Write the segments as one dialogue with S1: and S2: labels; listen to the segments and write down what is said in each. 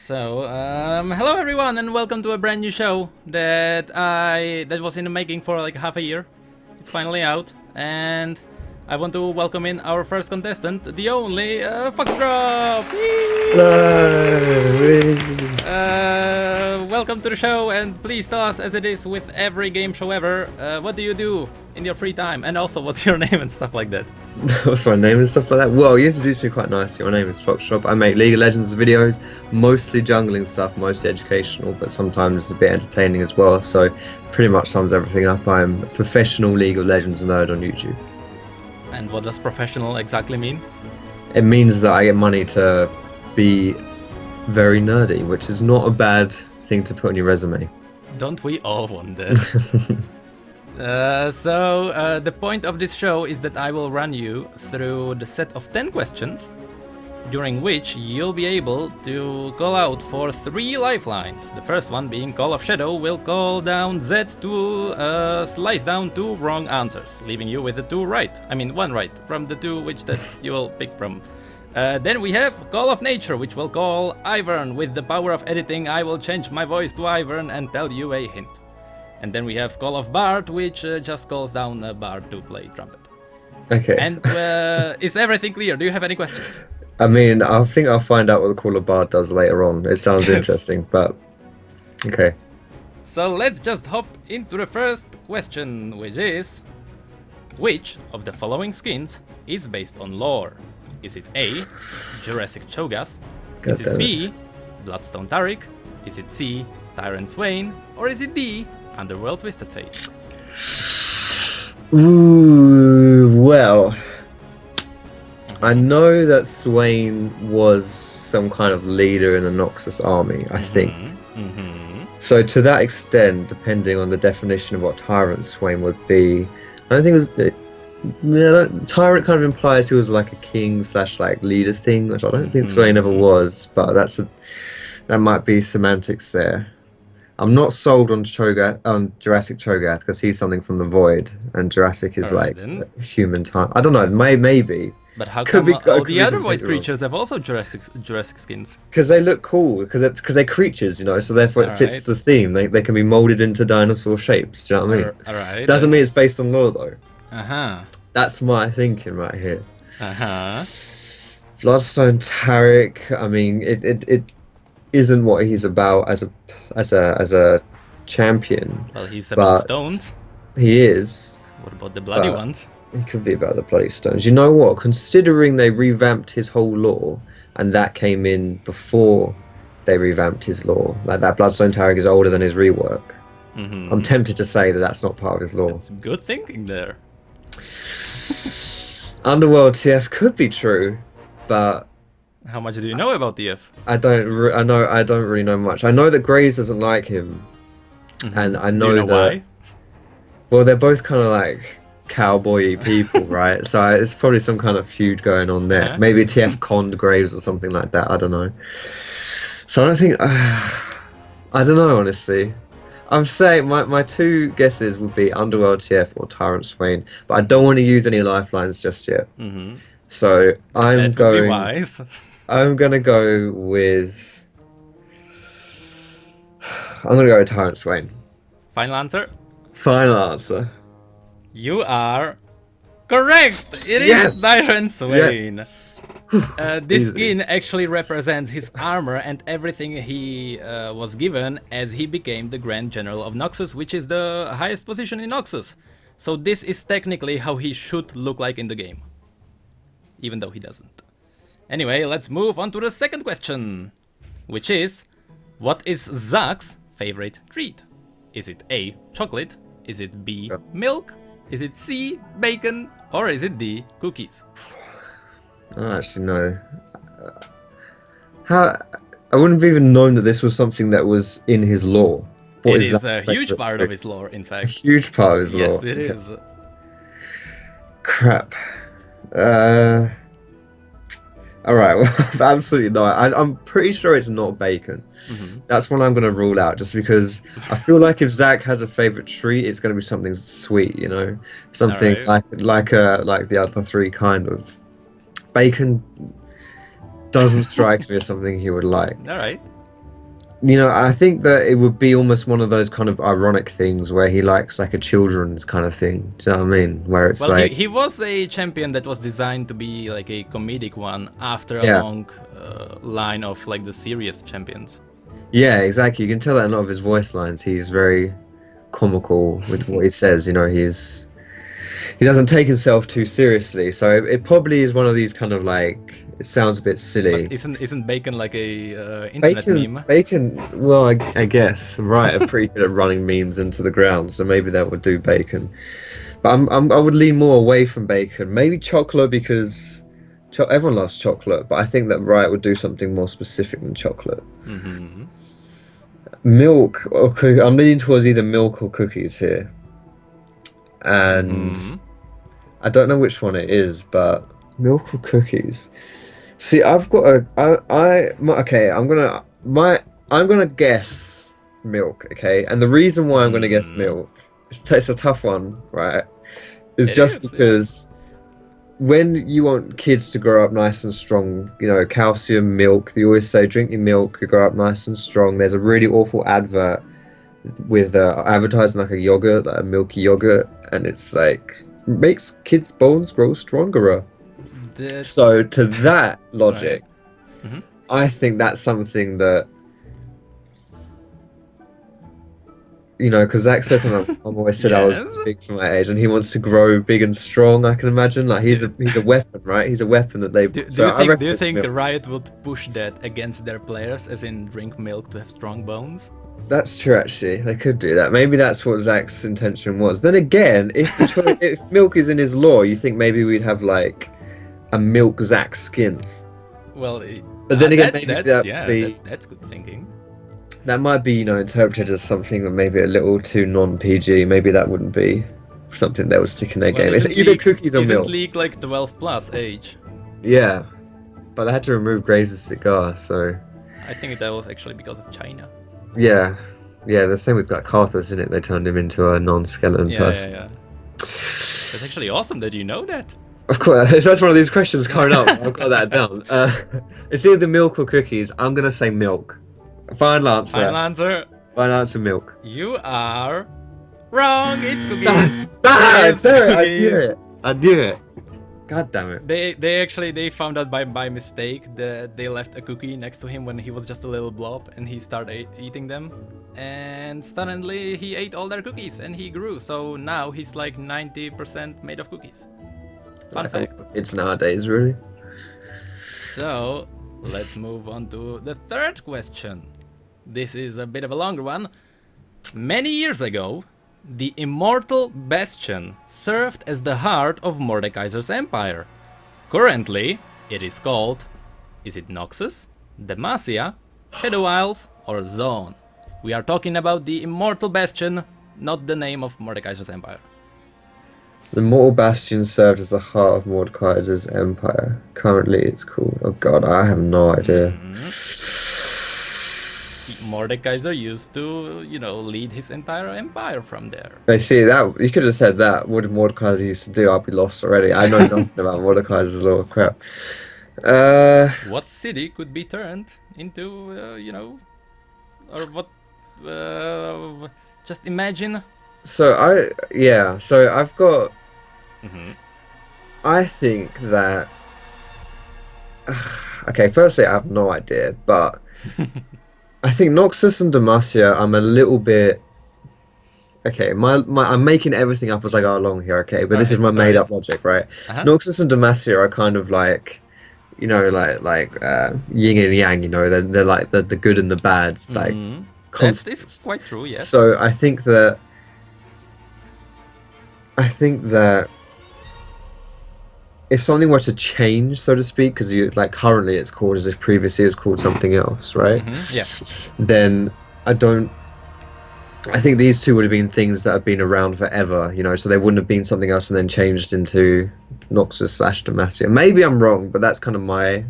S1: Hello everyone and welcome to a brand new show that was in the making for like half a year. It's finally out, and I want to welcome in our first contestant, the only Foxdrop! Welcome to the show, and please tell us, as it is with every game show ever, what do you do in your free time, and also what's your name and stuff like that.
S2: What's my name and stuff like that? Well, you introduced me quite nicely. My name is Foxdrop. I make League of Legends videos, mostly jungling stuff, mostly educational, but sometimes a bit entertaining as well. So pretty much sums everything up. I'm a professional League of Legends nerd on YouTube.
S1: And what does professional exactly mean?
S2: It means that I get money to be very nerdy, which is not a bad thing to put on your resume.
S1: Don't we all want that? The point of this show is that I will run you through the set of 10 questions, during which you'll be able to call out for 3 lifelines. The first one, being Call of Shadow, will call down Zed to slice down 2 wrong answers, leaving you with the 2 right. I mean 1 right from the 2 which that you will pick from. Then we have Call of Nature, which will call Ivern. With the power of editing, I will change my voice to Ivern and tell you a hint. And then we have Call of Bard, which just calls down a bard to play trumpet.
S2: Okay.
S1: And is everything clear? Do you have any questions?
S2: I mean, I think I'll find out what the Call of Bard does later on. It sounds interesting, but okay.
S1: So let's just hop into the first question, which is: which of the following skins is based on lore? Is it A, Jurassic Cho'Gath? Is it B, Bloodstone Taric? Is it C, Tyrant Swain? Or is it D, Underworld Twisted Fate?
S2: Ooh, well, I know that Swain was some kind of leader in the Noxus army, I think. So to that extent, depending on the definition of what Tyrant Swain would be, I don't think it was... Tyrant kind of implies he was like a king / like leader thing, which I don't think Swain ever was, but that might be semantics there. I'm not sold on Jurassic Cho'Gath because he's something from the void, and Jurassic is like human time. I don't know, maybe.
S1: But how come all the other void creatures have also Jurassic skins?
S2: Because they look cool, because they're creatures, you know, so therefore it fits the theme. They can be molded into dinosaur shapes, do you know what I mean?
S1: Alright.
S2: Doesn't mean it's based on lore though.
S1: Uh-huh.
S2: That's my thinking right here.
S1: Uh-huh.
S2: Bloodstone Taric, I mean, it isn't what he's about as a champion.
S1: Well, he's about stones.
S2: He is.
S1: What about the bloody ones?
S2: It could be about the bloody stones. You know what? Considering they revamped his whole lore, and that came in before they revamped his lore, like that Bloodstone Taric is older than his rework. I'm tempted to say that that's not part of his lore.
S1: It's good thinking there.
S2: Underworld TF could be true, but
S1: how much do you know about TF?
S2: I don't really know much. I know that Graves doesn't like him, and I know,
S1: do you know why?
S2: Well, they're both kind of like cowboy-y people, right? So it's probably some kind of feud going on there. Yeah. Maybe TF conned Graves or something like that. I don't know. So I don't think. I don't know, honestly. I'm saying my 2 guesses would be Underworld TF or Tyrant Swain, but I don't want to use any lifelines just yet. So I'm going to go with Tyrant Swain.
S1: Final answer?
S2: Final answer.
S1: You are correct! It is Tyrant Swain.
S2: Yes.
S1: This skin actually represents his armor and everything he was given as he became the Grand General of Noxus, which is the highest position in Noxus. So this is technically how he should look like in the game, even though he doesn't. Anyway, let's move on to the second question, which is: what is Zach's favorite treat? Is it A, chocolate? Is it B, milk? Is it C, bacon? Or is it D, cookies?
S2: I actually know. I wouldn't have even known that this was something that was in his lore.
S1: It is a huge part of his lore, in fact.
S2: A huge part of his lore.
S1: Yes, it is.
S2: Crap. Alright, well, absolutely not. I'm pretty sure it's not bacon. That's one I'm going to rule out, just because I feel like if Zach has a favorite treat, it's going to be something sweet, you know? Something like the other 3 kind of. Bacon doesn't strike me as something he would like.
S1: Alright.
S2: You know, I think that it would be almost one of those kind of ironic things where he likes like a children's kind of thing. Do you know what I mean? Where it's
S1: well,
S2: like
S1: he was a champion that was designed to be like a comedic one after a
S2: Yeah.
S1: long line of like the serious champions.
S2: yeah, exactly. You can tell that in a lot of his voice lines. He's very comical with what he says. You know, he doesn't take himself too seriously. So it probably is one of these kind of like it sounds a bit silly.
S1: But isn't Bacon like a internet meme?
S2: Bacon. Well, I guess right. Are pretty good at running memes into the ground, so maybe that would do Bacon. But I would lean more away from Bacon. Maybe chocolate because everyone loves chocolate, but I think that Riot would do something more specific than chocolate.
S1: Mm-hmm.
S2: Milk or cookies. I'm leaning towards either milk or cookies here, and I don't know which one it is, but milk or cookies. See, I've got okay. I'm gonna guess milk. Okay, and the reason why I'm gonna guess milk, it's a tough one, right? Is just because when you want kids to grow up nice and strong, you know, calcium, milk. They always say drink your milk, you grow up nice and strong. There's a really awful advert with advertising like a yogurt, like a milky yogurt, and it's like makes kids' bones grow stronger. So to that logic,
S1: right.
S2: I think that's something that, you know, because Zach says I'm always said I was big for my age, and he wants to grow big and strong. I can imagine, like he's a weapon, right? He's a weapon that they.
S1: Do you think Riot would push that against their players, as in drink milk to have strong bones?
S2: That's true, actually. They could do that. Maybe that's what Zach's intention was. Then again, if milk is in his lore, you think maybe we'd have like a milk Zach skin.
S1: Well,
S2: but then again,
S1: that's good thinking.
S2: That might be, you know, interpreted as something that maybe a little too non-PG. Maybe that wouldn't be something they would stick in their game. It's either cookies or milk.
S1: Isn't League like 12+ age?
S2: Yeah, but they had to remove Graves' cigar, so.
S1: I think that was actually because of China.
S2: Yeah, the same with like Carthus, isn't it? They turned him into a non-skeleton person.
S1: Yeah. That's actually awesome that you know that.
S2: Of course, if that's one of these questions coming up, I've got that down. It's either milk or cookies. I'm gonna say milk. Final answer. Final answer, milk.
S1: You are wrong. It's cookies.
S2: I knew it. God damn it.
S1: They found out by mistake that they left a cookie next to him when he was just a little blob, and he started eating them, and suddenly he ate all their cookies and he grew. So now he's like 90% made of cookies. Fun fact.
S2: It's nowadays, really.
S1: So let's move on to the third question. This is a bit of a longer one. Many years ago, the Immortal Bastion served as the heart of Mordekaiser's empire. Currently, it is called, is it Noxus, Demacia, Shadow Isles, or Zone? We are talking about the Immortal Bastion, not the name of Mordekaiser's empire.
S2: The Immortal Bastion served as the heart of Mordekaiser's empire. Currently, it's called. Oh god, I have no idea.
S1: Mordekaiser used to, you know, lead his entire empire from there.
S2: I see that. You could have said that. What did Mordekaiser used to do? I'd be lost already. I know nothing about Mordekaiser's lore. Crap.
S1: What city could be turned into, you know, or what? Just imagine.
S2: So I've got. I think that. Okay, firstly, I have no idea, but I think Noxus and Demacia, I'm a little bit. Okay, I'm making everything up as I go along here. Okay, but this is my made-up logic, right? Noxus and Demacia are kind of like, you know, like yin and yang. You know, they're like the good and the bad, like constants.
S1: That is quite true. Yes.
S2: So I think that if something were to change, so to speak, because you like currently it's called as if previously it was called something else, right?
S1: Yeah.
S2: Then I think these two would have been things that have been around forever, you know, so they wouldn't have been something else and then changed into Noxus/Demacia. Maybe I'm wrong, but that's kind of my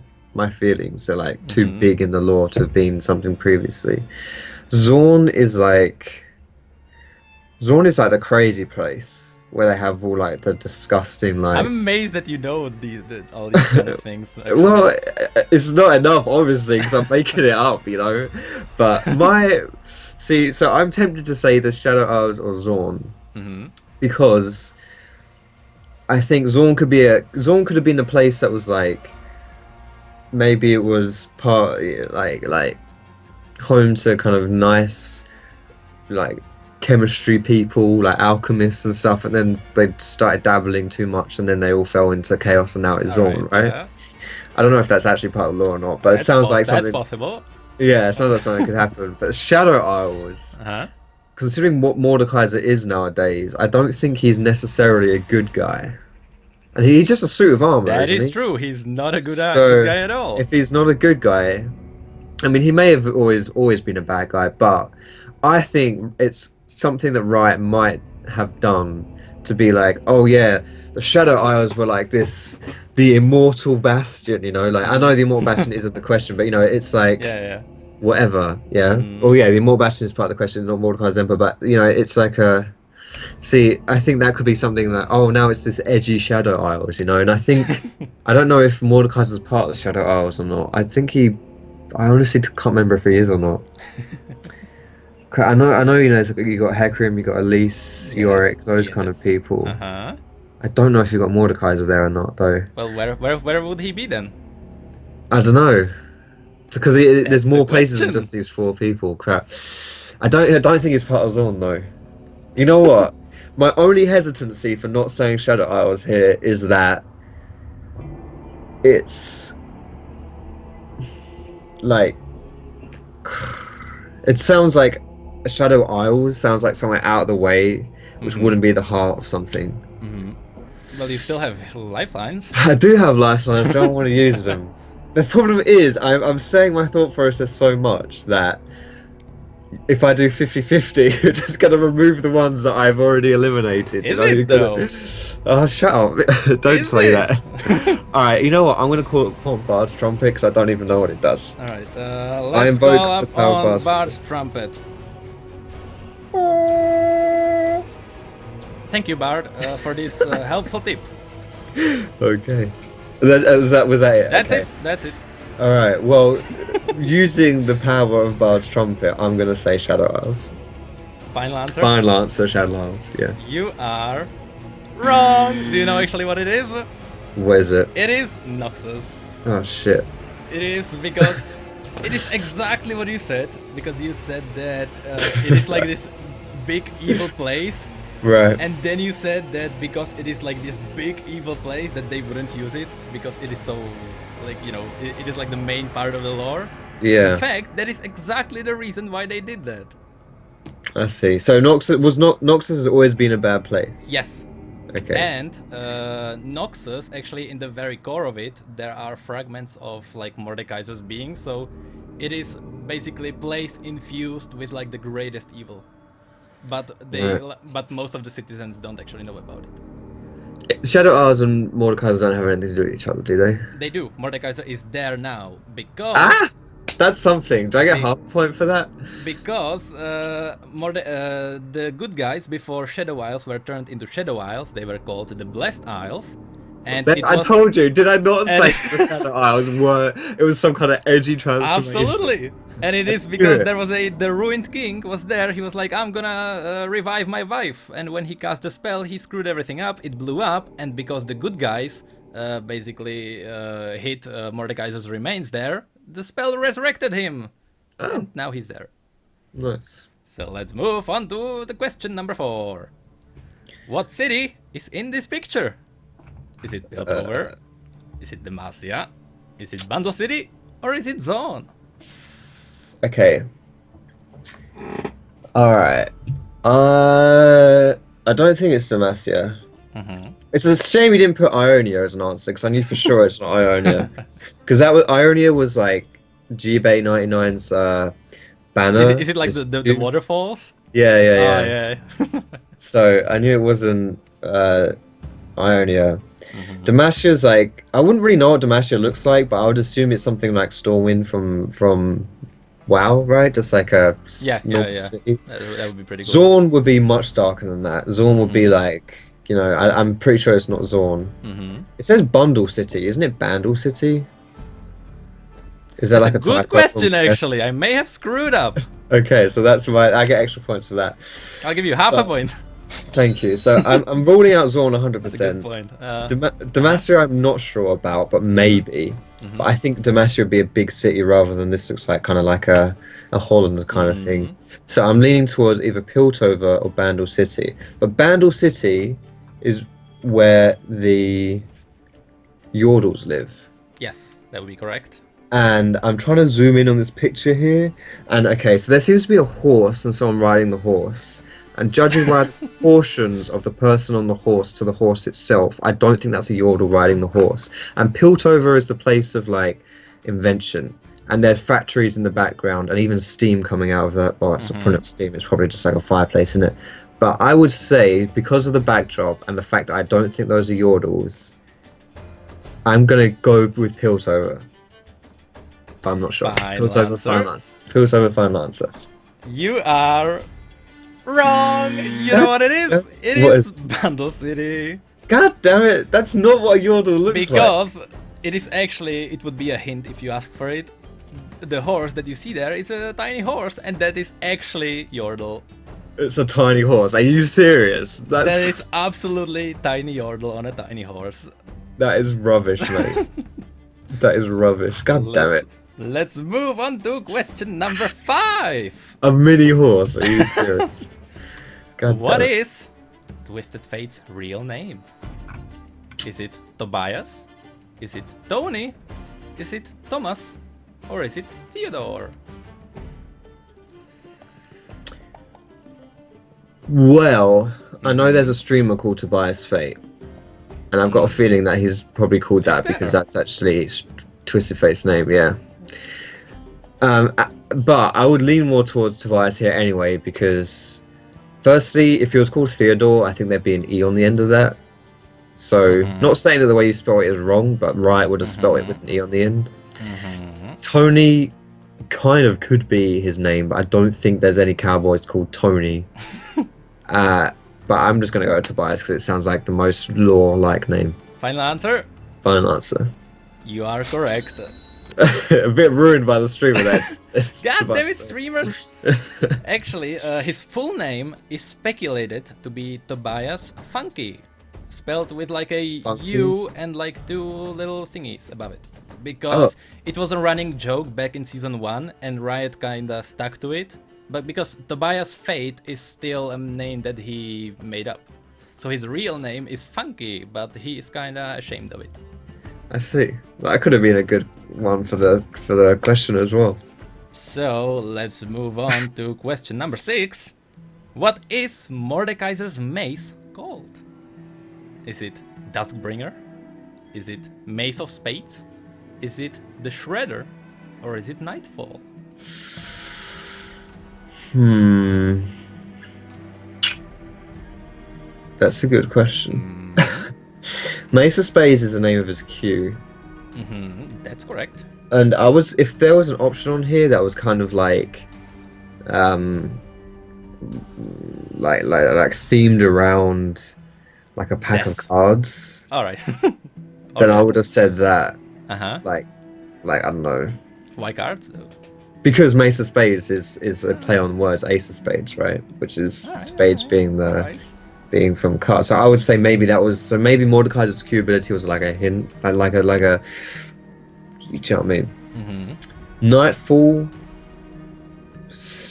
S2: feelings. They're like too big in the lore to have been something previously. Zorn is like the crazy place. where they have all like the disgusting like.
S1: I'm amazed that you know all these kind of things.
S2: Well, it's not enough, obviously, because I'm making it up, you know. But so I'm tempted to say the Shadow Isles or Zorn, because I think Zorn could have been a place that was like, maybe it was like home to kind of nice like chemistry people, like alchemists and stuff, and then they started dabbling too much, and then they all fell into chaos, and now it's Zorn, right? Yeah. I don't know if that's actually part of the lore or not, but it sounds like something.
S1: That's possible.
S2: Yeah, it sounds like something could happen. But Shadow Isles, considering what Mordekaiser is nowadays, I don't think he's necessarily a good guy. And he's just a suit of armor.
S1: That is true. He's not a good guy at all.
S2: If he's not a good guy, I mean, he may have always been a bad guy, but I think it's something that Riot might have done to be like, oh yeah, the Shadow Isles were like this, the Immortal Bastion, you know, like I know the Immortal Bastion isn't the question, but you know, it's like whatever, yeah. Oh yeah, the Immortal Bastion is part of the question, not Mordekaiser's Emperor, but you know, it's like see, I think that could be something that, oh, now it's this edgy Shadow Isles, you know, and I think I don't know if Mordekaiser's part of the Shadow Isles or not. I honestly can't remember if he is or not. I know. You know, you got Hecarim, you got Elise, Yorick, those kind of people. I don't know if you got Mordekaiser there or not, though.
S1: Well, where would he be then?
S2: I don't know, because there's more places than just these 4 people. Crap. I don't think he's part of Zorn though. You know what? My only hesitancy for not saying Shadow Isles here is that it's like it sounds like Shadow Isles sounds like somewhere out of the way, which wouldn't be the heart of something.
S1: Well, you still have lifelines.
S2: I do have lifelines, so I don't want to use them. The problem is, I'm saying my thought process so much that if I do 50-50, you're just going to remove the ones that I've already eliminated.
S1: Is it though?
S2: Oh, shut up. Don't say that. Alright, you know what? I'm going to call it Bard's Trumpet because I don't even know what it does.
S1: Alright, let's call up on Bard's Trumpet. Thank you, Bard, for this helpful tip.
S2: Okay. Was that it?
S1: That's it.
S2: Alright, well, using the power of Bard's Trumpet, I'm going to say Shadow Isles.
S1: Final answer?
S2: Final answer, Shadow Isles, yeah.
S1: You are wrong! Do you know actually what it is?
S2: What is it?
S1: It is Noxus.
S2: Oh, shit.
S1: It is because it is exactly what you said, because you said that it is like this big evil place.
S2: Right.
S1: And then you said that because it is like this big evil place that they wouldn't use it because it is so, like, you know, it is like the main part of the lore.
S2: Yeah.
S1: In fact, that is exactly the reason why they did that.
S2: I see. So Noxus has always been a bad place.
S1: Yes.
S2: Okay.
S1: And Noxus, actually, in the very core of it, there are fragments of like Mordekaiser's being. So it is basically a place infused with like the greatest evil. But but most of the citizens don't actually know about it.
S2: Shadow Isles and Mordekaiser don't have anything to do with each other, do they?
S1: They do. Mordekaiser is there now because...
S2: That's something. Do I get half a point for that?
S1: Because the good guys before Shadow Isles were turned into Shadow Isles. They were called the Blessed Isles. And
S2: I told you, did I not say the Shadow Isles were... It was some kind of edgy transformation.
S1: Absolutely. And it is because there was the ruined king was there. He was like, I'm gonna revive my wife. And when he cast the spell, he screwed everything up. It blew up. And because the good guys basically hit Mordekaiser's remains there, the spell resurrected him. Oh. And now he's there.
S2: Nice.
S1: So let's move on to the question number 4. What city is in this picture? Is it Bilgewater? Is it Demacia? Is it Bundle City? Or is it Zone?
S2: Okay. Alright. I don't think it's Demacia. It's a shame you didn't put Ionia as an answer, because I knew for sure it's not Ionia. Because Ionia was like G-Bay 99's banner.
S1: Is it like the waterfalls?
S2: Yeah. So I knew it wasn't Ionia. Demacia's like, I wouldn't really know what Demacia looks like, but I would assume it's something like Stormwind from WoW, right? Just like a
S1: city. That would be pretty cool.
S2: Zorn would be much darker than that. Zorn would be like you know, I'm pretty sure it's not Zorn. It says Bundle City, isn't it? Bandle City? Is that
S1: That's
S2: like
S1: a good question, actually. I may have screwed up.
S2: Okay, so that's right. I get extra points for that.
S1: I'll give you half a point.
S2: Thank you. So I'm ruling out Zorn 100%.
S1: That's a good point.
S2: Demacia I'm not sure about, but maybe. But I think Demacia would be a big city rather than this looks like kind of like a Holland kind of thing. So I'm leaning towards either Piltover or Bandle City. But Bandle City is where the Yordles live.
S1: Yes, that would be correct.
S2: And I'm trying to zoom in on this picture here. And okay, so there seems to be a horse and someone riding the horse. And judging by the proportions of the person on the horse to the horse itself, I don't think that's a Yordle riding the horse. And Piltover is the place of like invention. And there's factories in the background and even steam coming out of that. Oh, it's probably not steam, it's probably just like a fireplace, isn't it? But I would say, because of the backdrop and the fact that I don't think those are Yordles, I'm going to go with Piltover. But I'm not sure. Piltover, final answer. Piltover, final answer.
S1: You are wrong. You know what it is? It is Bandle City.
S2: God damn it! That's not what a Yordle looks like.
S1: Because it is actually, it would be a hint if you asked for it. The horse that you see there is a tiny horse, and that is actually Yordle.
S2: It's a tiny horse. Are you serious?
S1: That is absolutely tiny Yordle on a tiny horse.
S2: That is rubbish, mate. That is rubbish. God damn it.
S1: Let's move on to question number 5.
S2: A mini horse. Are you serious? God
S1: What
S2: damn it.
S1: is Twisted Fate's real name? Is it Tobias? Is it Tony? Is it Thomas? Or is it Theodore?
S2: Well, I know there's a streamer called Tobias Fate. And I've got a feeling that he's probably called that because that's actually Twisted Fate's name, yeah. But I would lean more towards Tobias here anyway, because firstly, if he was called Theodore, I think there'd be an E on the end of that. So, not saying that the way you spell it is wrong, but Riot would have spelled it with an E on the end. Tony kind of could be his name, but I don't think there's any cowboys called Tony. But I'm just going to go with Tobias because it sounds like the most lore-like name.
S1: Final answer?
S2: Final answer.
S1: You are correct.
S2: A bit ruined by the streamer there.
S1: God damn it, streamers! Actually, his full name is speculated to be Tobias Funky, spelled with like a
S2: Funky?
S1: U and like 2 little thingies above it. Because it was a running joke back in Season 1 and Riot kinda stuck to it. But because Tobias Fate is still a name that he made up. So his real name is Funky, but he is kinda ashamed of it.
S2: I see. That could have been a good one for the question as well.
S1: So let's move on to question number 6. What is Mordekaiser's mace called? Is it Duskbringer? Is it Mace of Spades? Is it the Shredder? Or is it Nightfall?
S2: That's a good question. Mace of Spades is the name of his Q.
S1: That's correct.
S2: And if there was an option on here that was kind of like themed around like a pack of cards.
S1: All right.
S2: Then I would have said that.
S1: Like
S2: I don't know.
S1: Why cards?
S2: Because Mace of Spades is a play on words, Ace of Spades, right? Which is spades being being from cards. So I would say maybe that was maybe Mordekaiser's Q ability was like a hint, like a you know what I mean? Nightfall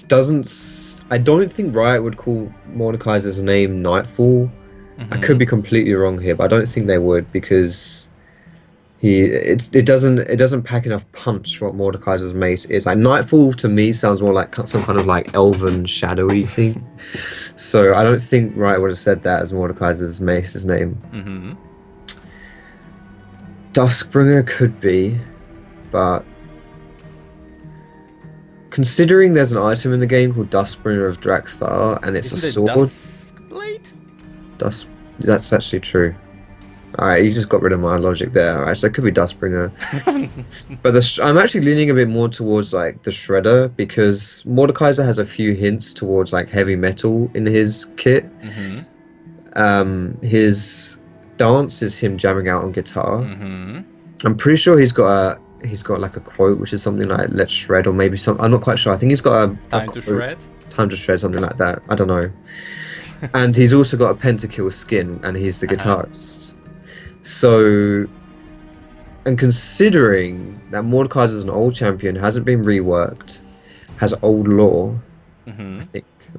S2: doesn't. I don't think Riot would call Mordekaiser's name Nightfall. I could be completely wrong here, but I don't think they would because it doesn't pack enough punch for what Mordekaiser's mace is. Like Nightfall to me sounds more like some kind of like elven shadowy thing. So I don't think Riot would have said that as Mordekaiser's mace's name. Duskbringer could be, but considering there's an item in the game called Duskbringer of Drakthar and it's
S1: Isn't
S2: a sword.
S1: Duskblade?
S2: That's actually true. Alright, you just got rid of my logic there. Alright, so it could be Duskbringer. But I'm actually leaning a bit more towards like the Shredder because Mordekaiser has a few hints towards like heavy metal in his kit. His dance is him jamming out on guitar.
S1: Mm-hmm.
S2: I'm pretty sure he's got like a quote, which is something like "Let's shred" or maybe some. I'm not quite sure. I think he's got a
S1: Time to shred.
S2: Time to shred, something like that. I don't know. And he's also got a pentakill skin, and he's the guitarist. So, and considering that Mordekaiser is an old champion, hasn't been reworked, has old lore, I'm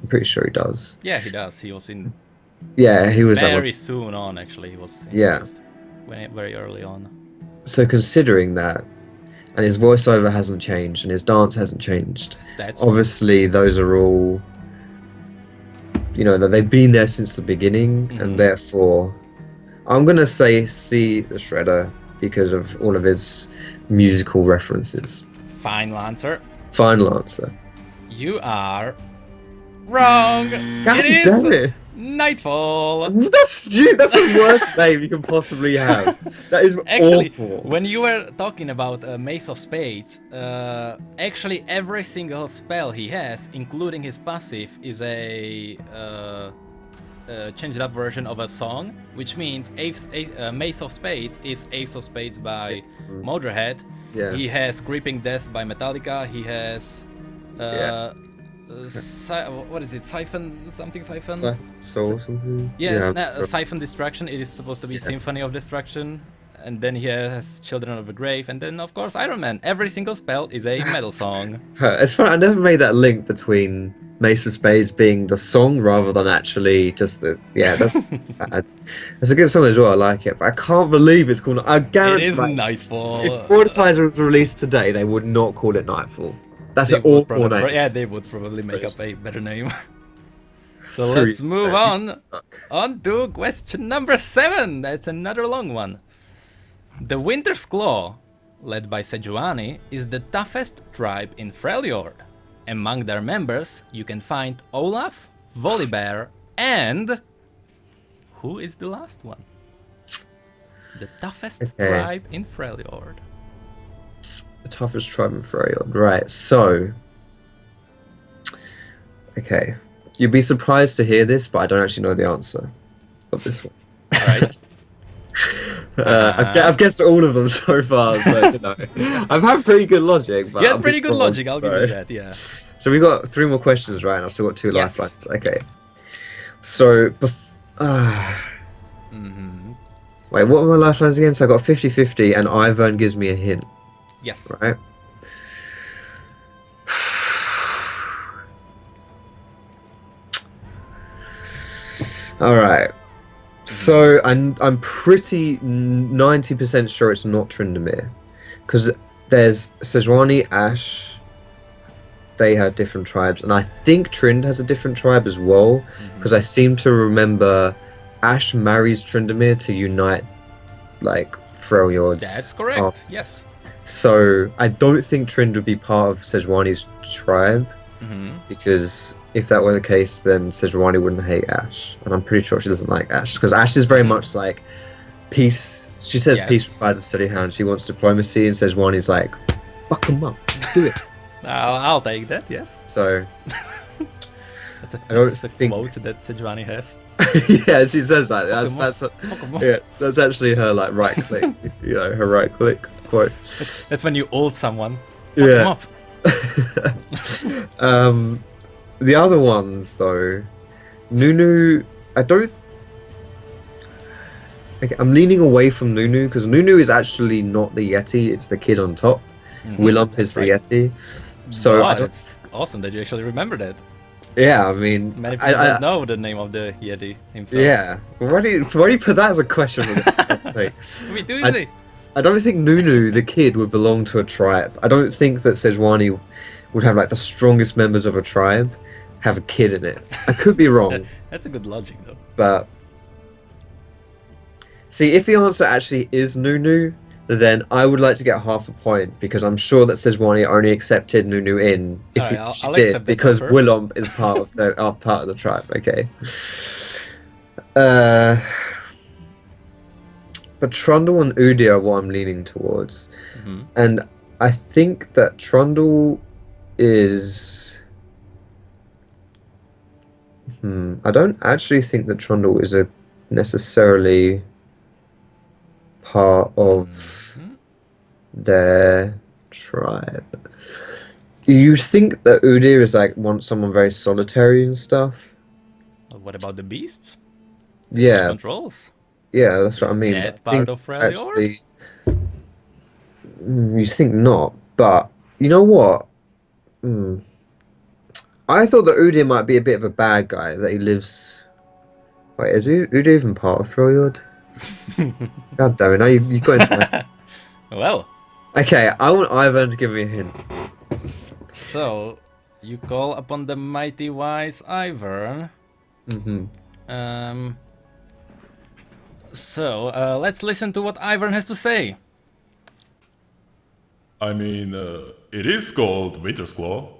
S2: pretty sure he does.
S1: Yeah, he does. He was in.
S2: Yeah, he was
S1: very soon on. Actually, he was. Very early on.
S2: So considering that, and his voiceover hasn't changed, and his dance hasn't changed.
S1: That's
S2: obviously those are all. That they've been there since the beginning, and therefore, I'm gonna say C the Shredder because of all of his musical references.
S1: Final answer.
S2: Final answer.
S1: You are wrong.
S2: God damn it.
S1: Nightfall.
S2: That's stupid. That's the worst name you can possibly have. That is
S1: actually
S2: awful.
S1: When you were talking about Mace of Spades, actually every single spell he has, including his passive, is a changed up version of a song, which means Mace of Spades is Ace of Spades by Motorhead.
S2: Yeah.
S1: He has Creeping Death by Metallica. He has what is it? Siphon?
S2: Soul something?
S1: Yes, Siphon Destruction. It is supposed to be Symphony of Destruction. And then he has Children of the Grave. And then, of course, Iron Man. Every single spell is a metal song.
S2: It's funny, I never made that link between Mace of Spades being the song rather than actually just the... Yeah, that's it's a good song as well. I like it. But I can't believe it's called... I guarantee
S1: it is Nightfall.
S2: If Mordekaiser was released today, they would not call it Nightfall. That's an awful name.
S1: Yeah, they would probably make up a better name. So let's move on to question number 7. That's another long one. The Winter's Claw, led by Sejuani, is the toughest tribe in Freljord. Among their members, you can find Olaf, Volibear, and... Who is the last one? The toughest tribe in Freljord.
S2: The toughest tribe in Freljord. Right, so... Okay. You'd be surprised to hear this, but I don't actually know the answer of this one.
S1: Alright.
S2: I've guessed all of them so far, so I've had pretty good logic. But
S1: you had pretty good logic, I'll give you that, yeah.
S2: So we got 3 more questions, right? And I've still got 2 lifelines. Okay. Yes. So, wait, what were my lifelines again? So I got 50-50 and Ivern gives me a hint.
S1: Yes.
S2: Right? Alright. So I'm pretty 90% sure it's not Tryndamere, because there's Sejuani, Ash. They had different tribes, and I think Trynd has a different tribe as well, because I seem to remember Ash marries Tryndamere to unite like Freljord's.
S1: That's correct.
S2: Arms.
S1: Yes.
S2: So I don't think Trynd would be part of Sejuani's tribe, because if that were the case, then Sejuani wouldn't hate Ash, and I'm pretty sure she doesn't like Ash, because Ash is very much like peace. She says peace provides a steady hand. She wants diplomacy, and Sejuani's like, fuck them up, do it.
S3: I'll take that. Yes.
S2: So
S1: that's a quote that Sejuani has.
S2: Yeah, she says that. That's actually her like right click. Her right click quote.
S1: That's when you ult someone.
S2: Fuck
S1: them up.
S2: The other ones though, Nunu, I'm leaning away from Nunu, because Nunu is actually not the Yeti, it's the kid on top. Willump is the Yeti. So
S1: that's awesome that you actually remember that.
S2: Yeah, I mean,
S1: many people don't know the name of the Yeti himself.
S2: Yeah, why do you put that as a question?
S1: I mean, too easy.
S2: I don't think Nunu, the kid, would belong to a tribe. I don't think that Sejuani would have like the strongest members of a tribe have a kid in it. I could be wrong.
S1: That's a good logic though.
S2: But see, if the answer actually is Nunu, then I would like to get half a point, because I'm sure that Sejuani only accepted Nunu in if she did, because Willump is part of the tribe. Okay. But Trundle and Udi are what I'm leaning towards, and I think that Trundle is. I don't actually think that Trundle is a necessarily part of their tribe. You think that Udyr is like someone very solitary and stuff?
S1: What about the beasts?
S2: Yeah,
S1: Controls.
S2: yeah, that's what I
S1: Is
S2: mean.
S1: that
S2: I
S1: part
S2: think
S1: of Freljord?
S2: actually, you think not, but you know what? I thought that Udyr might be a bit of a bad guy. That he lives. Wait, is Udyr even part of Freljord? God damn it! Now you got into my.
S1: Well.
S2: Okay, I want Ivan to give me a hint.
S1: So, you call upon the mighty wise Ivern. So, let's listen to what Ivern has to say.
S4: I mean, it is called Winter's Claw.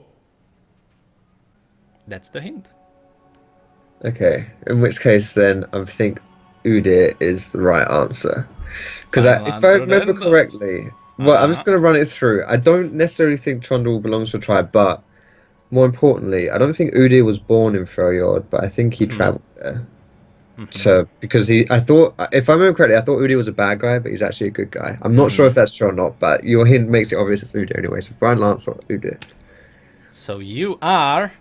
S1: That's the hint.
S2: Okay, in which case then I think Udyr is the right answer. Because
S1: Final
S2: if I
S1: answer
S2: remember
S1: then.
S2: correctly, well, I'm just going to run it through. I don't necessarily think Trundle belongs to a tribe, but more importantly, I don't think Udyr was born in Freljord, but I think he traveled there. So, because I thought, if I remember correctly, I thought Udyr was a bad guy, but he's actually a good guy. I'm not sure if that's true or not, but your hint makes it obvious it's Udyr anyway. So, final answer, Udyr.
S1: So you are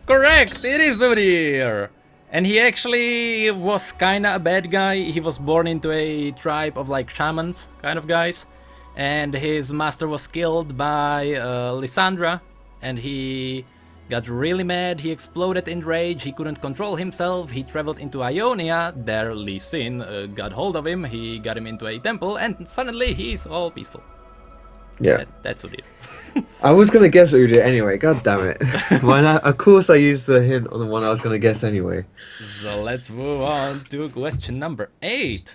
S1: correct. It is Udyr. And he actually was kinda a bad guy. He was born into a tribe of like shamans kind of guys. And his master was killed by Lysandra. And he got really mad. He exploded in rage. He couldn't control himself. He traveled into Ionia. There Lee Sin got hold of him. He got him into a temple. And suddenly he's all peaceful.
S2: Yeah.
S1: That's Udyr.
S2: I was going to guess Udyr anyway. God damn it. Why not? Of course I used the hint on the one I was going to guess anyway.
S1: So let's move on to question number 8.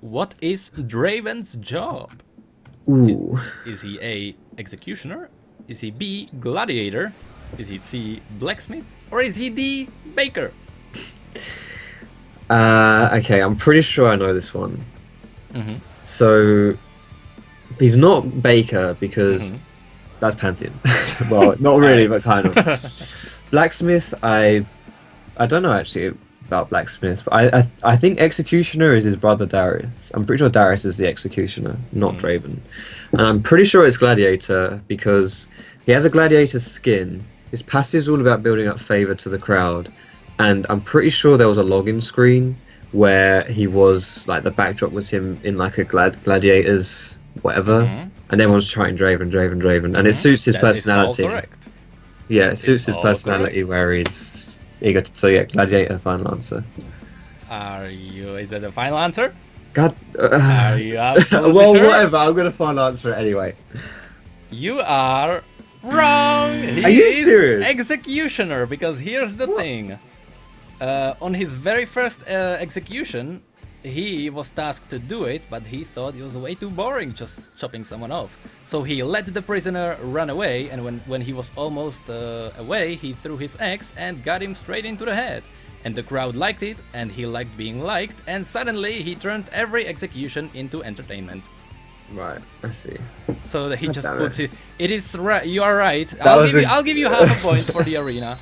S1: What is Draven's job?
S2: Ooh.
S1: Is he A, executioner? Is he B, gladiator? Is he C, blacksmith? Or is he D, baker?
S2: Okay, I'm pretty sure I know this one. So, he's not baker because that's Pantheon. Well, not really, but kind of. Blacksmith, I don't know actually about blacksmith, but I think executioner is his brother Darius. I'm pretty sure Darius is the executioner, not Draven. And I'm pretty sure it's gladiator because he has a gladiator's skin. His passive's all about building up favor to the crowd. And I'm pretty sure there was a login screen where he was, like, the backdrop was him in, like, a gladiator's whatever. And everyone's chanting Draven. And it suits his personality.
S1: Is all correct.
S2: Yeah, it suits his personality where he's eager to... So, yeah, gladiator, final answer.
S1: Is that the final answer?
S2: God...
S1: Are you absolutely
S2: well,
S1: sure?
S2: whatever, I'm going to final answer it anyway.
S1: You are wrong! He
S2: Are you
S1: is
S2: serious?
S1: executioner, because here's the thing. On his very first execution, he was tasked to do it, but he thought it was way too boring just chopping someone off. So he let the prisoner run away, and when he was almost away, he threw his axe and got him straight into the head. And the crowd liked it, and he liked being liked, and suddenly he turned every execution into entertainment.
S2: Right, I see.
S1: So that he
S2: God
S1: just
S2: damn
S1: puts
S2: it.
S1: it is right, you are right.
S2: was
S1: I'll give you half a point for the arena.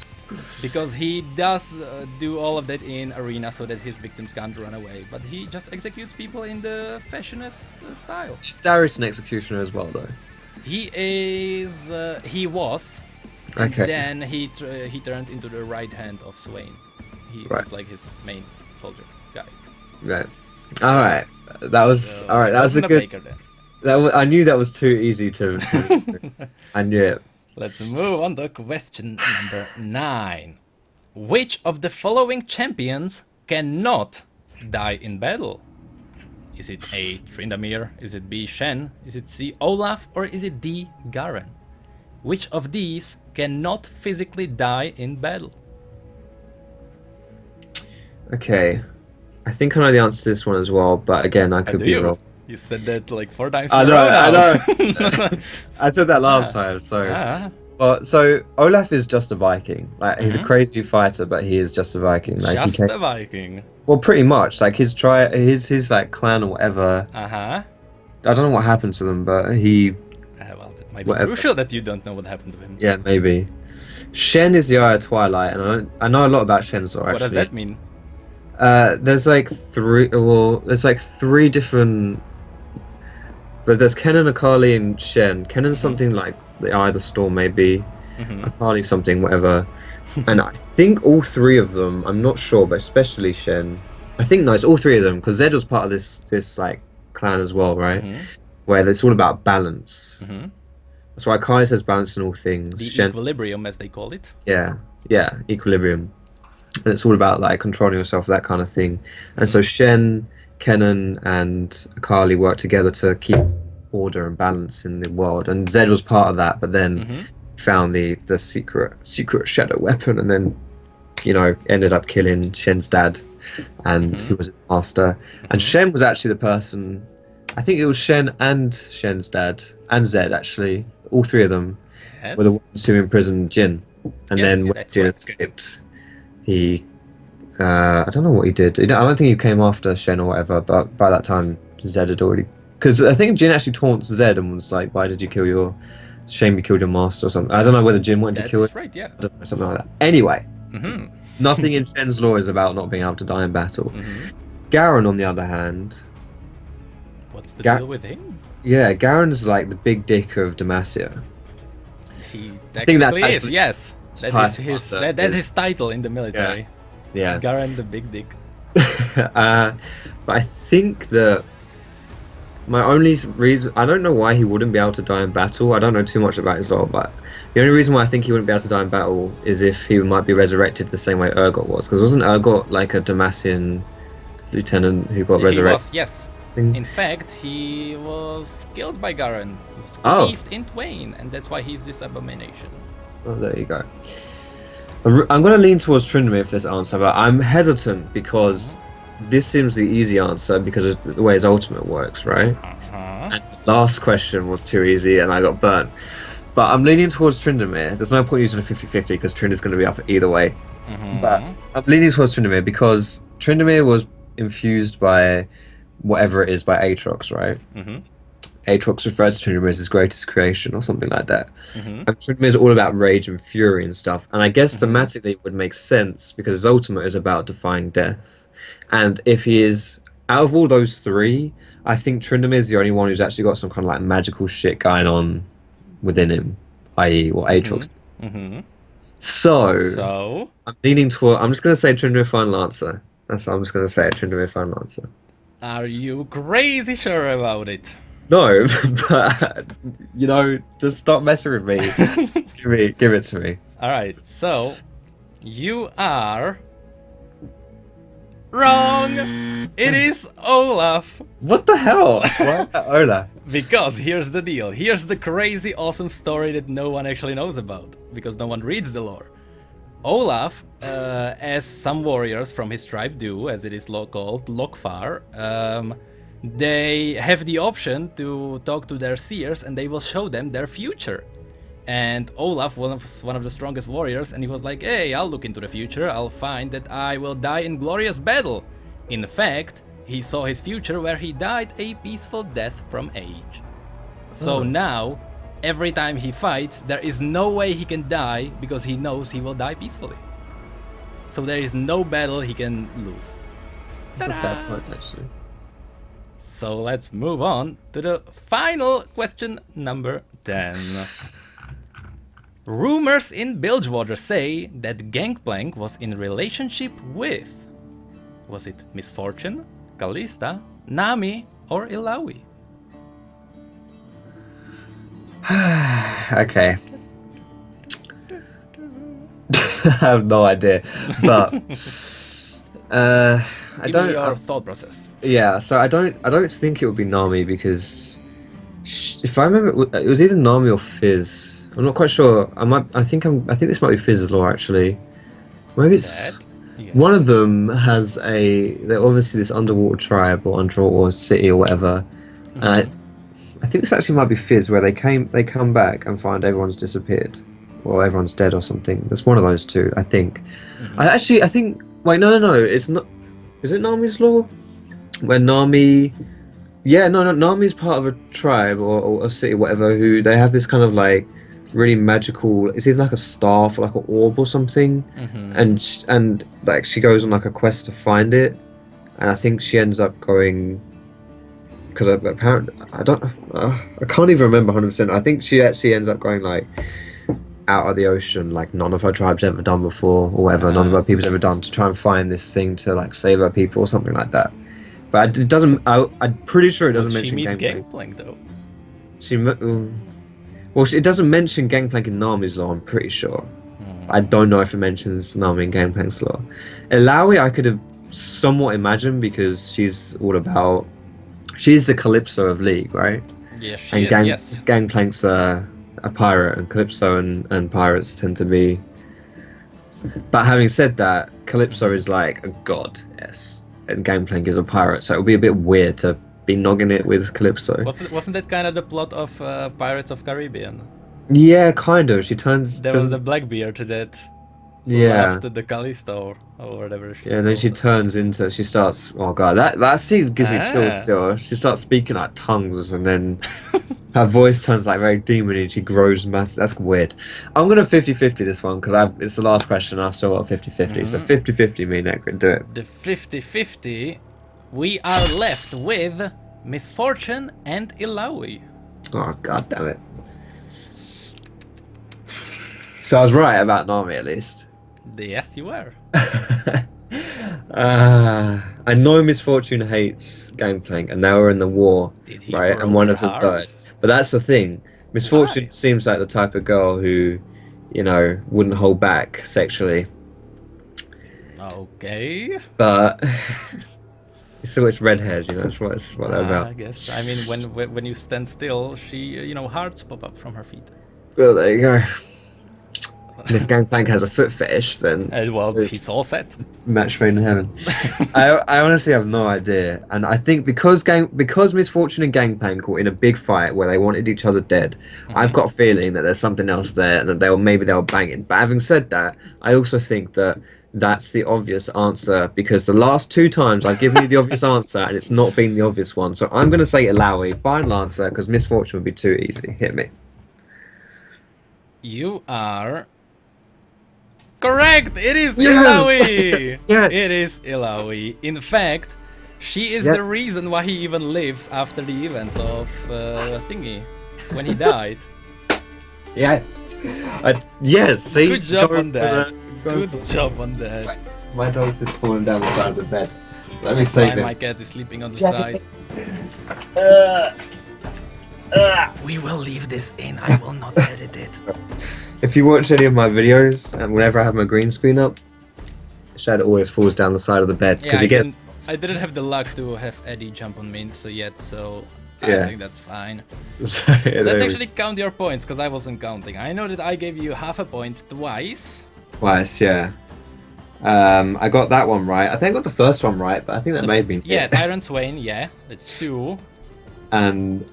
S1: Because he does do all of that in arena so that his victims can't run away. But he just executes people in the fashionist style.
S2: Is Darius an executioner as well, though?
S1: He is, he was. And
S2: Okay.
S1: then he turned into the right hand of Swain. He's like his main soldier guy.
S2: Right. Alright. That was... Alright, that was a
S1: wasn't
S2: good...
S1: baker then.
S2: I knew that was too easy to I knew it.
S1: Let's move on to question number 9. Which of the following champions cannot die in battle? Is it A, Tryndamere? Is it B, Shen? Is it C, Olaf? Or is it D, Garen? Which of these cannot physically die in battle?
S2: Okay. I think I know the answer to this one as well, but again, I could be wrong.
S1: You said that like 4 times
S2: I
S1: in a
S2: know,
S1: row now.
S2: I know. I said that last time, so... But so Olaf is just a Viking. Like he's a crazy fighter, but he is just a Viking. Like
S1: Just a Viking.
S2: Well, pretty much. Like his like clan or whatever. I don't know what happened to them, but he.
S1: Well, it might be crucial that you don't know what happened to him.
S2: Yeah, maybe. Shen is the Eye of Twilight, and I know a lot about Shen's lore.
S1: What does that mean?
S2: There's like three. Well, there's like three different. But there's Kennen, Akali, and Shen. Kennen's something like the Eye of the Storm, maybe. Akali something, whatever. And I think all three of them. I'm not sure, but especially Shen. I think no, it's all three of them because Zed was part of this like clan as well, right? Where it's all about balance. That's why Akali says balance in all things.
S1: The
S2: Shen,
S1: equilibrium, as they call it.
S2: yeah, equilibrium. And it's all about like controlling yourself, that kind of thing. And so Shen, Kennen, and Akali work together to keep order and balance in the world. And Zed was part of that, but then found the secret shadow weapon, and then ended up killing Shen's dad, and who was his master. And Shen was actually the person. I think it was Shen and Shen's dad and Zed actually. All three of them were the ones who imprisoned Jin. And then when Jin escaped, he I don't know what he did. I don't think he came after Shen or whatever, but by that time Zed had already, because I think Jin actually taunts Zed and was like, why did you kill your shame you killed your master or something. I don't know whether Jin wanted to kill it.
S1: Right, yeah.
S2: I don't know, something like that. Anyway, nothing in Shen's law is about not being able to die in battle. Garen, on the other hand,
S1: what's the deal with him?
S2: Yeah, Garen's like the big dick of Demacia.
S1: He
S2: I think that's
S1: technically is,
S2: actually
S1: yes. That's his title in the military.
S2: Yeah.
S1: Garen the big dick.
S2: But I think that my only reason, I don't know why he wouldn't be able to die in battle. I don't know too much about his law, but the only reason why I think he wouldn't be able to die in battle is if he might be resurrected the same way Urgot was. Because wasn't Urgot like a Demacian lieutenant who got resurrected?
S1: He was, yes. In fact, he was killed by Garen. He was cleaved in twain, and that's why he's this abomination.
S2: Oh, there you go. I'm going to lean towards Tryndamere for this answer, but I'm hesitant because this seems the easy answer because of the way his ultimate works, right? And the last question was too easy and I got burnt. But I'm leaning towards Tryndamere. There's no point using a 50-50 because Tryndamere's going to be up either way. But I'm leaning towards Tryndamere because Tryndamere was infused by whatever it is by Aatrox, right? Aatrox refers to Tryndamere as his greatest creation or something like that. And Tryndamere is all about rage and fury and stuff. And I guess thematically it would make sense because his ultimate is about defying death. And if he is, out of all those three, I think Tryndamere is the only one who's actually got some kind of like magical shit going on within him, i.e. what Aatrox did. So, I'm leaning toward, I'm just going to say Tryndamere final answer. That's what I'm just going to say, Tryndamere final answer.
S1: Are you crazy sure about it?
S2: No, but, just stop messing with me. give it to me.
S1: Alright, so, you are... wrong! It is Olaf!
S2: What the hell? Why Olaf?
S1: Because here's the deal. Here's the crazy awesome story that no one actually knows about. Because no one reads the lore. Olaf, as some warriors from his tribe do, as it is called, Lokfar, they have the option to talk to their seers and they will show them their future. And Olaf was one of the strongest warriors, and he was like, hey, I'll look into the future, I'll find that I will die in glorious battle. In fact, he saw his future where he died a peaceful death from age. So now, every time he fights, there is no way he can die because he knows he will die peacefully. So there is no battle he can lose.
S2: That's a fair point, actually.
S1: So let's move on to the final question, number 10. Rumors in Bilgewater say that Gangplank was in relationship with... was it Misfortune, Kalista, Nami, or Illaoi?
S2: Okay. I have no idea, but I don't.
S1: Your thought process.
S2: Yeah, so I don't think it would be Nami because if I remember, it was either Nami or Fizz. I'm not quite sure. I think this might be Fizz's lore actually. Maybe it's one of them has they're obviously this underwater tribe or underwater city or whatever. I think this actually might be Fizz where they come back and find everyone's disappeared or everyone's dead or something. That's one of those two, I think. I think wait, no, it's not. Is it Nami's lore? Where Nami Nami's part of a tribe or a city, whatever, who they have this kind of like really magical. It's either like a staff or like an orb or something, and like she goes on like a quest to find it, and I think she ends up going because apparently I can't even remember 100%. I think she actually ends up going like out of the ocean, like none of her tribe's ever done before, or whatever. None of her people's ever done, to try and find this thing to like save her people or something like that. But it doesn't. I'm pretty sure it doesn't mention
S1: Gangplank though.
S2: It doesn't mention Gangplank in Nami's lore, I'm pretty sure. I don't know if it mentions Nami in Gangplank's lore. Ilaoi I could have somewhat imagined because she's all about... She's the Calypso of League, right?
S1: Yes, she is, yes.
S2: Gangplank's a pirate, and Calypso and pirates tend to be... But having said that, Calypso is like a goddess, and Gangplank is a pirate, so it would be a bit weird to be nogging it with Calypso.
S1: Wasn't that kind of the plot of Pirates of Caribbean?
S2: Yeah, kind of. She turns...
S1: There was the Blackbeard that left the Callisto or whatever.
S2: And then she turns into... She starts... Oh god, that scene gives me chills still. She starts speaking like tongues, and then her voice turns like very demony, and she grows massive. That's weird. I'm gonna 50-50 this one because it's the last question. I've still got 50-50. So 50-50 me, Necrit, do it.
S1: The 50-50... We are left with Misfortune and Ilaoi.
S2: Oh god damn it. So I was right about Nami at least.
S1: Yes, you were.
S2: I know Misfortune hates Gangplank, and now we're in the war, right? And one of them died. But that's the thing. Misfortune seems like the type of girl who, you know, wouldn't hold back sexually.
S1: Okay.
S2: But... So it's red hairs, you know. That's what they're about.
S1: I guess. I mean, when you stand still, she, hearts pop up from her feet.
S2: Well, there you go. And if Gangplank has a foot fetish, then
S1: well, he's all set.
S2: Match made in heaven. I honestly have no idea, and I think because Misfortune and Gangplank were in a big fight where they wanted each other dead, I've got a feeling that there's something else there, and that they were banging. But having said that, I also think that that's the obvious answer, because the last 2 times I've given you the obvious answer and it's not been the obvious one. So I'm going to say Ilaoi, final answer, because Misfortune would be too easy. Hit me.
S1: You are correct. It is Ilaoi.
S2: Yes.
S1: It is Ilaoi. In fact, she is the reason why he even lives after the events of Thingy, when he died.
S2: Yes. Yes. See.
S1: Good job on that. Good job on that.
S2: My dog's just falling down the side of the bed. Let me save him.
S1: My cat is sleeping on the side. We will leave this in. I will not edit it.
S2: If you watch any of my videos, and whenever I have my green screen up, Shadow always falls down the side of the bed because
S1: I didn't have the luck to have Eddie jump on me yet, so I think that's fine. Let's actually count your points, because I wasn't counting. I know that I gave you half a point twice.
S2: Twice, yeah. I got that one right. I think I got the first one right, but I think that may have been...
S1: Yeah, Tyrant Swain, yeah. It's 2.
S2: And...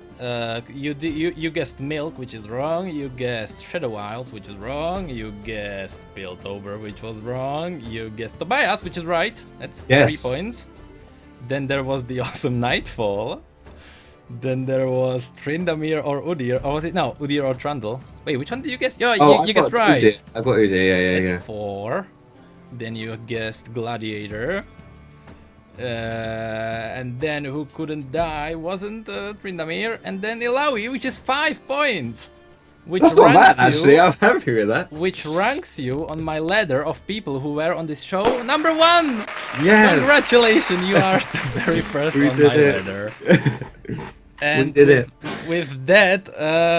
S1: you guessed Milk, which is wrong. You guessed Shadow Isles, which is wrong. You guessed Piltover, which was wrong. You guessed Tobias, which is right. That's 3 points. Then there was the awesome Nightfall. Then there was Tryndamere or Udyr, or was it? No, Udyr or Trundle. Wait, which one did you guess? You guessed right.
S2: Udyr. I got Udyr, yeah.
S1: That's 4. Then you guessed Gladiator. And then who couldn't die wasn't Tryndamere. And then Ilaoi, which is 5 points.
S2: That's not bad, actually. I'm happy with that.
S1: Which ranks you on my ladder of people who were on this show number 1.
S2: Yeah.
S1: Congratulations, you are the very first on my ladder. And with that,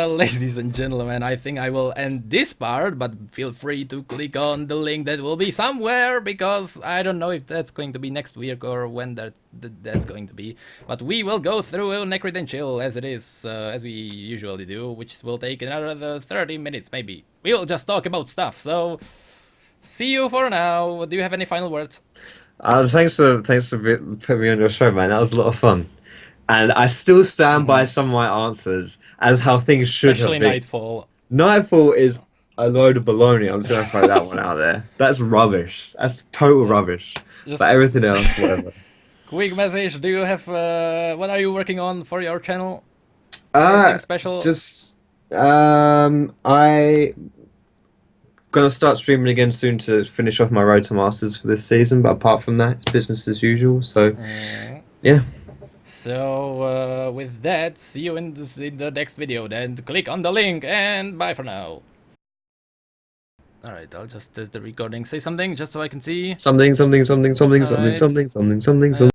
S1: ladies and gentlemen, I think I will end this part, but feel free to click on the link that will be somewhere, because I don't know if that's going to be next week or when that's going to be. But we will go through Necrit and Chill as it is, as we usually do, which will take another 30 minutes maybe. We'll just talk about stuff, so see you for now. Do you have any final words?
S2: Thanks for putting me on your show, man. That was a lot of fun. And I still stand by some of my answers as how things should have been.
S1: Nightfall.
S2: Nightfall is a load of baloney. I'm just going to throw that one out there. That's rubbish. That's total rubbish. But everything else, whatever.
S1: Quick message. Do you have... what are you working on for your channel?
S2: Anything
S1: special?
S2: Just I gonna start streaming again soon to finish off my road to masters for this season. But apart from that, it's business as usual. So, yeah.
S1: So with that, see you in the next video. Then click on the link and bye for now. Alright, I'll just test the recording. Say something just so I can see.
S2: Something.
S1: Alright.
S2: Something.